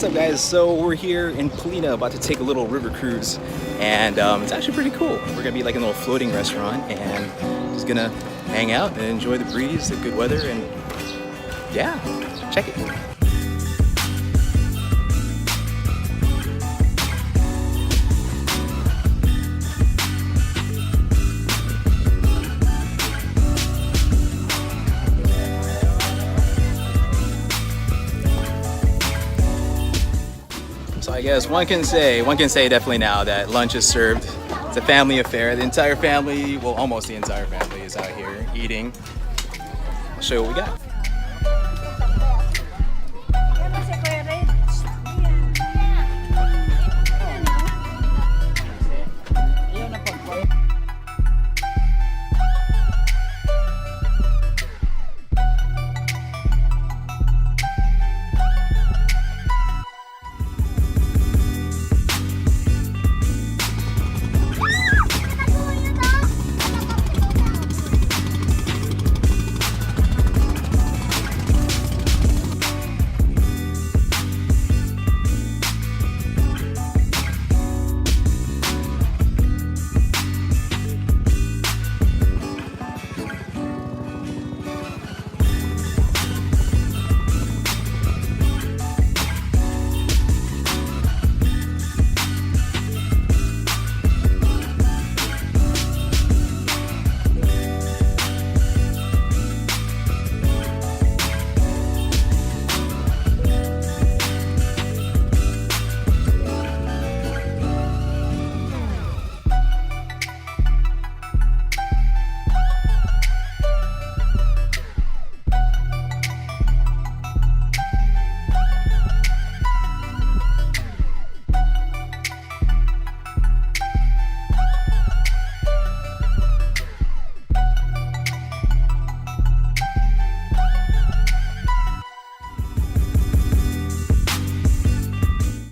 What's up, guys? So we're here in Palina about to take a little river cruise, and it's actually pretty cool. We're gonna be like in a little floating restaurant and just gonna hang out and enjoy the breeze, the good weather, and yeah, check it. So I guess one can say definitely now that lunch is served. It's a family affair. The entire family, well, almost the entire family is out here eating. I'll show you what we got.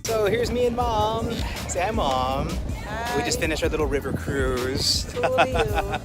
So here's me and Mom. Say hi, Mom. Hi. We just finished our little river cruise. Who are you?